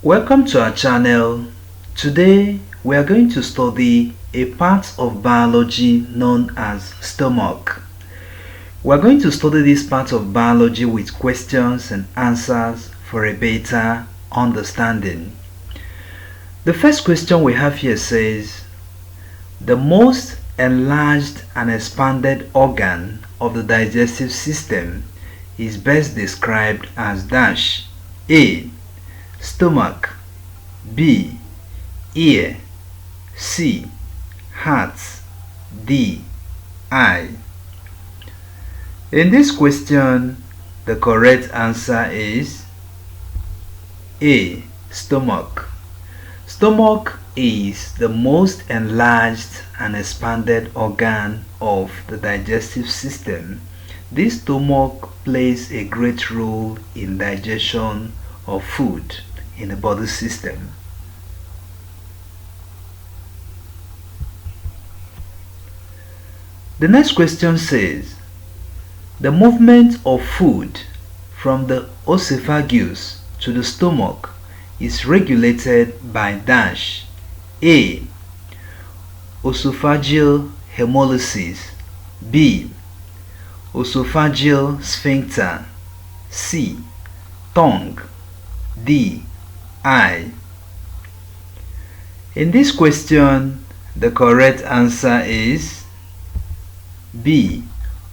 Welcome to our channel. Today we are going to study a part of biology known as stomach. We are going to study this part of biology with questions and answers for a better understanding. The first question we have here says, the most enlarged and expanded organ of the digestive system is best described as dash. A. Stomach. B. Ear. C. Heart. D. Eye. In this question, the correct answer is A. Stomach. Stomach is the most enlarged and expanded organ of the digestive system. This stomach plays a great role in digestion of food in the body system. The next question says, the movement of food from the esophagus to the stomach is regulated by dash. A. Esophageal hemolysis. B. Esophageal sphincter. C. Tongue. D. Eye. In this question, the correct answer is B.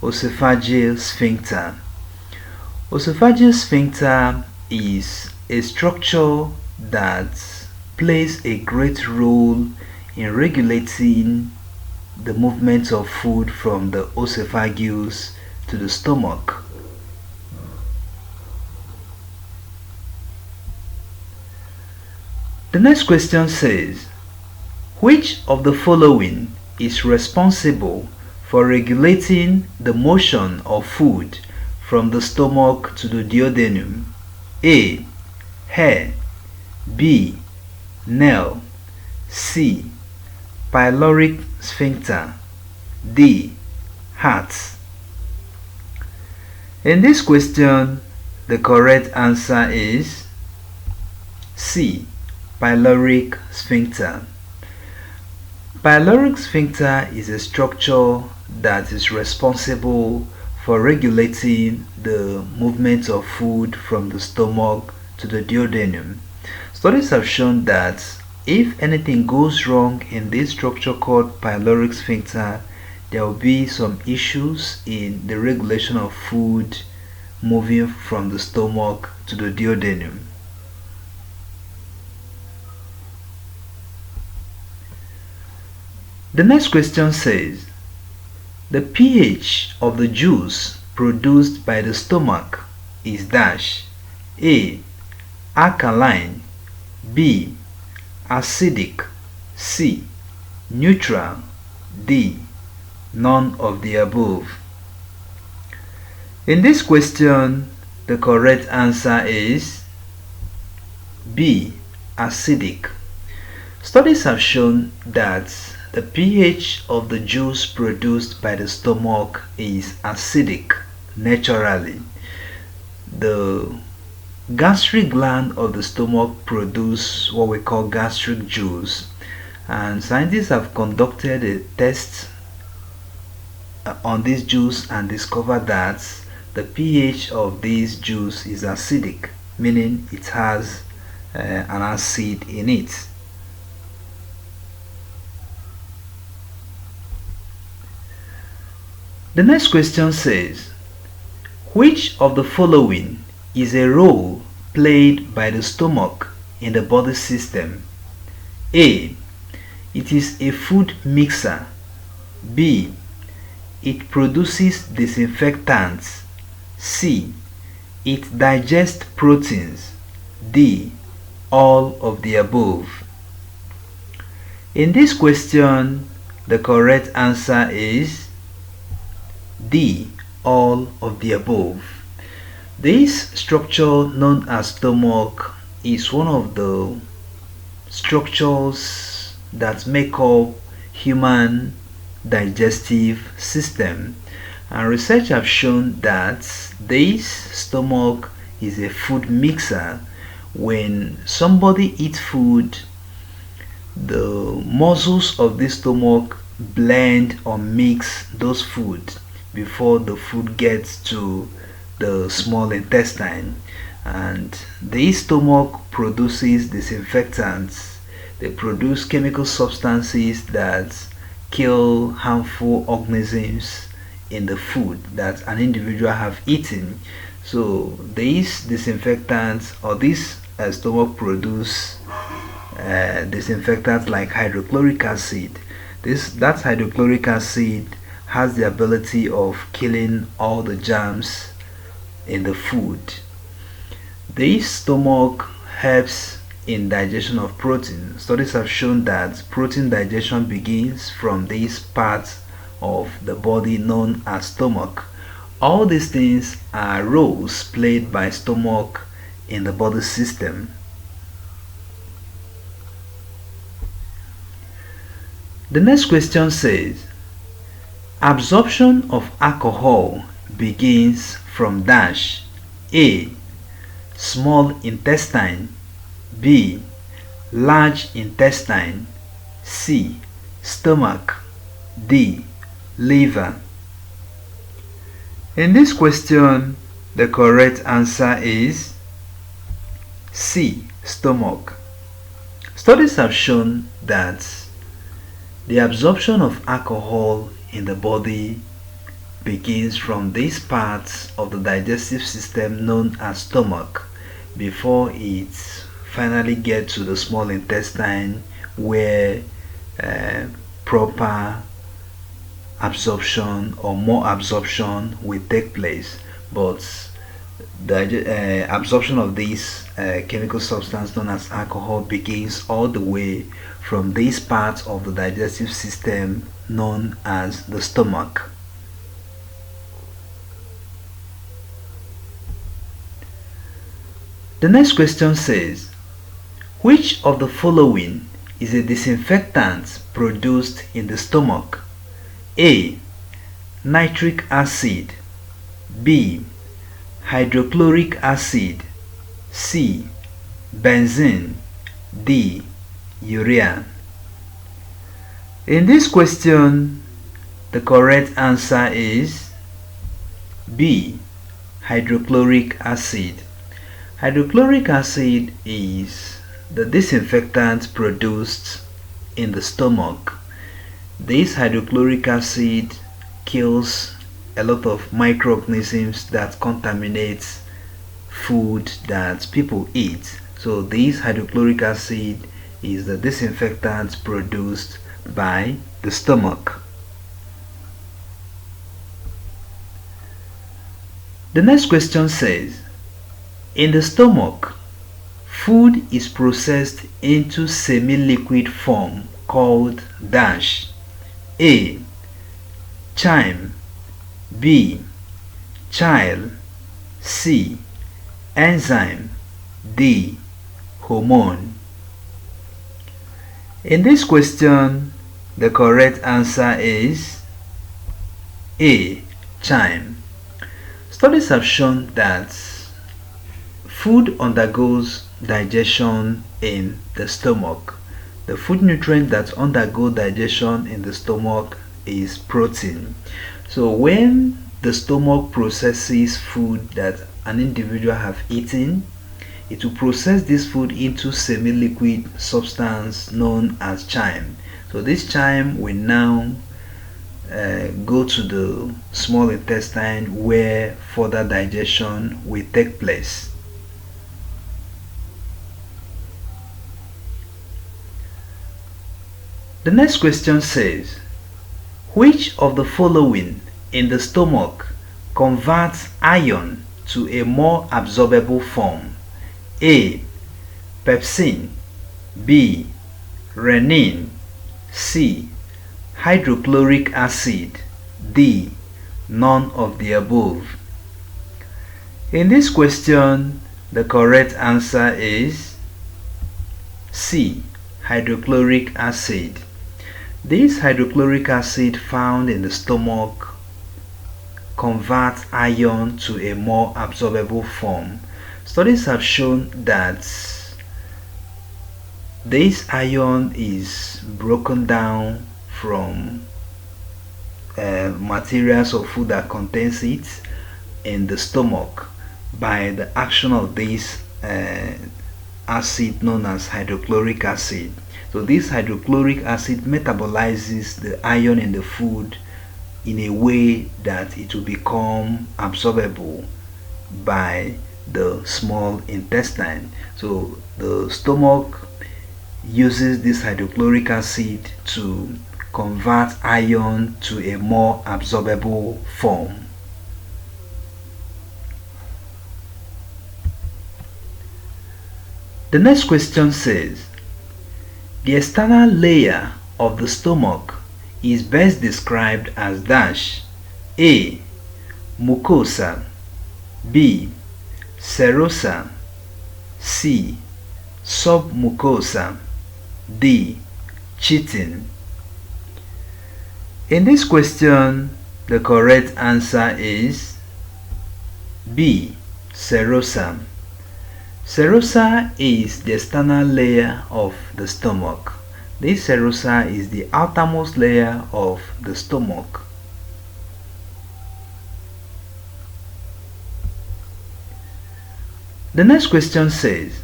Esophageal sphincter. Esophageal sphincter is a structure that plays a great role in regulating the movement of food from the esophagus to the stomach. The next question says, which of the following is responsible for regulating the motion of food from the stomach to the duodenum? A. Hair. B. Nail. C. Pyloric sphincter. D. Heart. In this question, the correct answer is C. Pyloric sphincter. Pyloric sphincter is a structure that is responsible for regulating the movement of food from the stomach to the duodenum. Studies have shown that if anything goes wrong in this structure called pyloric sphincter, there will be some issues in the regulation of food moving from the stomach to the duodenum. The next question says, the pH of the juice produced by the stomach is dash. A. Alkaline. B. Acidic. C. Neutral. D. None of the above. In this question, the correct answer is B. Acidic. Studies have shown that the pH of the juice produced by the stomach is acidic naturally. The gastric gland of the stomach produces what we call gastric juice, and scientists have conducted a test on this juice and discovered that the pH of this juice is acidic, meaning it has an acid in it. The next question says, which of the following is a role played by the stomach in the body system? A. It is a food mixer. B. It produces disinfectants. C. It digests proteins. D. All of the above. In this question, the correct answer is D. All of the above. This structure known as stomach is one of the structures that make up human digestive system, and research have shown that this stomach is a food mixer when somebody eats food, the muscles of the stomach blend or mix those food before the food gets to the small intestine, and the stomach produces disinfectants. They produce chemical substances that kill harmful organisms in the food that an individual have eaten. So these disinfectants or these stomach produce disinfectants like hydrochloric acid. That hydrochloric acid has the ability of killing all the germs in the food. The stomach helps in digestion of protein. Studies have shown that protein digestion begins from these parts of the body known as stomach. All these things are roles played by stomach in the body system. The next question says, absorption of alcohol begins from dash. A. Small intestine. B. Large intestine. C. Stomach. D. Liver. In this question, the correct answer is C. Stomach. Studies have shown that the absorption of alcohol in the body begins from these parts of the digestive system known as stomach before it finally gets to the small intestine, where proper absorption or more absorption will take place. But the absorption of this chemical substance known as alcohol begins all the way from these parts of the digestive system known as the stomach. The next question says, which of the following is a disinfectant produced in the stomach? A. Nitric acid. B. Hydrochloric acid. C. Benzene. D. Urea. In this question, the correct answer is B. Hydrochloric acid. Hydrochloric acid is the disinfectant produced in the stomach. This hydrochloric acid kills a lot of microorganisms that contaminate food that people eat. So this hydrochloric acid is the disinfectant produced by the stomach. The next question says, in the stomach, food is processed into semi-liquid form called dash. A. Chyme. B. Chyle. C. Enzyme. D. Hormone. In this question, the correct answer is A. Chyme. Studies have shown that food undergoes digestion in the stomach. The food nutrient that undergo digestion in the stomach is protein. So when the stomach processes food that an individual have eaten, it will process this food into semi-liquid substance known as chyme. So this chyme will now go to the small intestine, where further digestion will take place. The next question says, which of the following in the stomach converts iron to a more absorbable form? A. Pepsin. B. Renin. C. Hydrochloric acid. D. None of the above. In this question, the correct answer is C. Hydrochloric acid. This hydrochloric acid found in the stomach converts iron to a more absorbable form. Studies have shown that this iron is broken down from materials or food that contains it in the stomach by the action of this acid known as hydrochloric acid. So this hydrochloric acid metabolizes the iron in the food in a way that it will become absorbable by the small intestine. So the stomach uses this hydrochloric acid to convert iron to a more absorbable form. The next question says, the external layer of the stomach is best described as dash. A. Mucosa. B. Serosa. C. Submucosa. D. Chitin. In this question, the correct answer is B. Serosa. Serosa is the external layer of the stomach. This serosa is the outermost layer of the stomach. The next question says,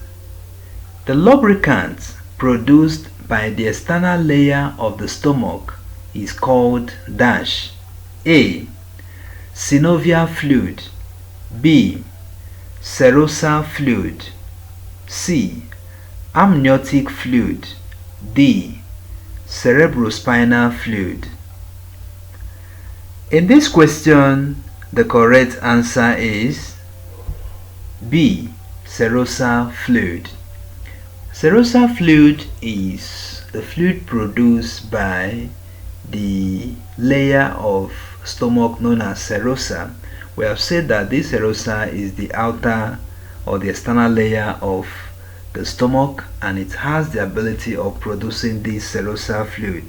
the lubricant produced by the external layer of the stomach is called dash. A. Synovial fluid. B. Serosal fluid. C. Amniotic fluid. D. Cerebrospinal fluid. In this question, the correct answer is B. Serosal fluid. Serosal fluid is the fluid produced by the layer of stomach known as serosa. We have said that this serosa is the outer or the external layer of the stomach, and it has the ability of producing this serosal fluid.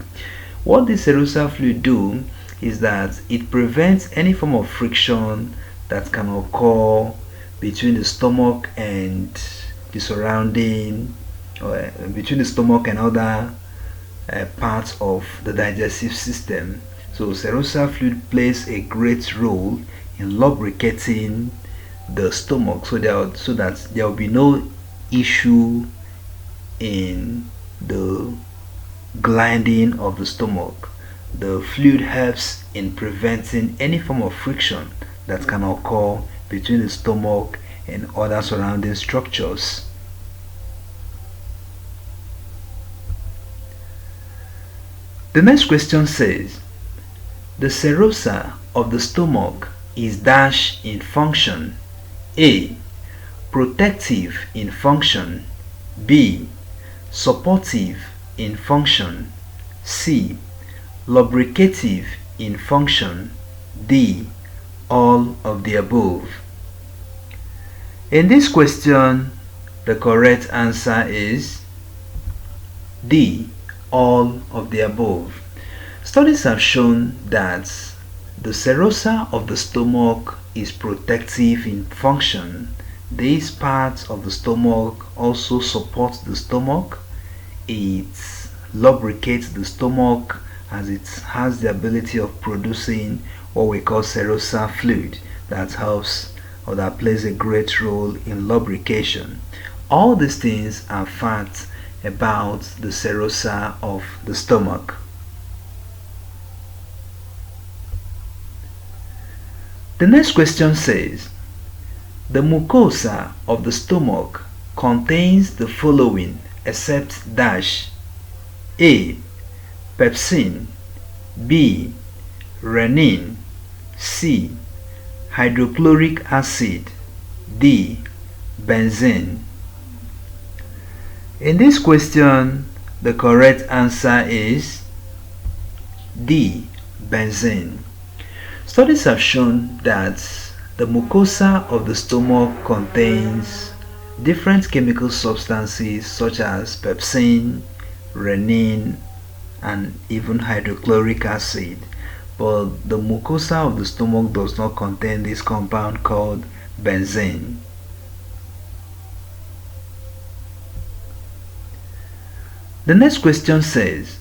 What this serosal fluid do is that it prevents any form of friction that can occur between the stomach and the surrounding, or between the stomach and other parts of the digestive system. So serosal fluid plays a great role in lubricating the stomach so that there will be no issue in the gliding of the stomach. The fluid helps in preventing any form of friction that can occur between the stomach and other surrounding structures. The next question says, the serosa of the stomach is dash in function. A. Protective in function. B. Supportive in function. C. Lubricative in function. D. All of the above. In this question, the correct answer is D. All of the above. Studies have shown that the serosa of the stomach is protective in function. These parts of the stomach also support the stomach. It lubricates the stomach as it has the ability of producing what we call serosal fluid that helps or that plays a great role in lubrication. All these things are facts about the serosa of the stomach. The next question says, the mucosa of the stomach contains the following except dash. A. Pepsin. B. Renin. C. Hydrochloric acid. D. Benzene. In this question, the correct answer is D. Benzene. Studies have shown that the mucosa of the stomach contains different chemical substances such as pepsin, renin, and even hydrochloric acid, but the mucosa of the stomach does not contain this compound called benzene. The next question says,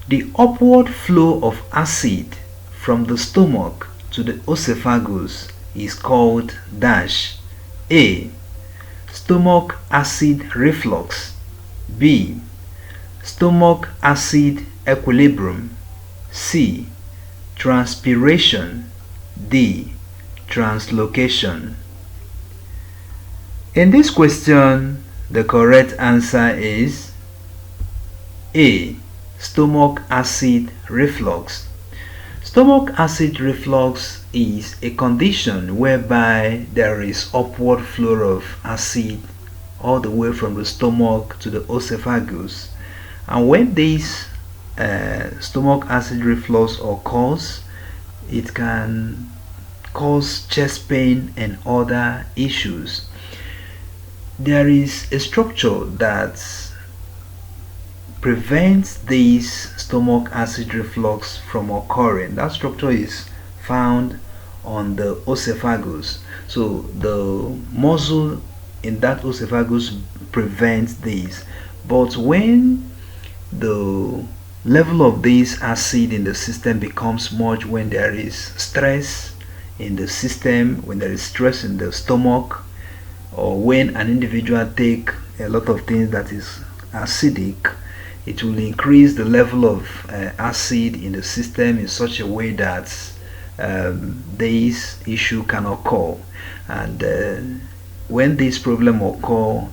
the upward flow of acid from the stomach to the esophagus is called dash. A. Stomach acid reflux. B. Stomach acid equilibrium. C. Transpiration. D. Translocation. In this question, the correct answer is A. Stomach acid reflux. Stomach acid reflux is a condition whereby there is upward flow of acid all the way from the stomach to the esophagus. And when this stomach acid reflux occurs, it can cause chest pain and other issues. There is a structure that prevents this stomach acid reflux from occurring. That structure is found on the esophagus. So the muscle in that esophagus prevents this. But when the level of this acid in the system becomes much, when there is stress in the system, when there is stress in the stomach, or when an individual take a lot of things that is acidic, it will increase the level of acid in the system in such a way that this issue can occur. And when this problem occur,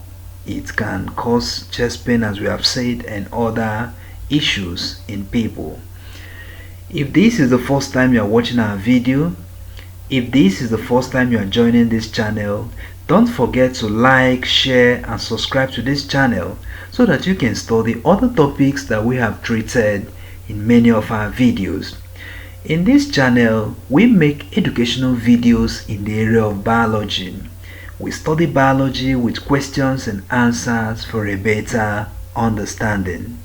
it can cause chest pain, as we have said, and other issues in people. If this is the first time you are watching our video, if this is the first time you are joining this channel, don't forget to like, share and subscribe to this channel so that you can study other topics that we have treated in many of our videos. In this channel, we make educational videos in the area of biology. We study biology with questions and answers for a better understanding.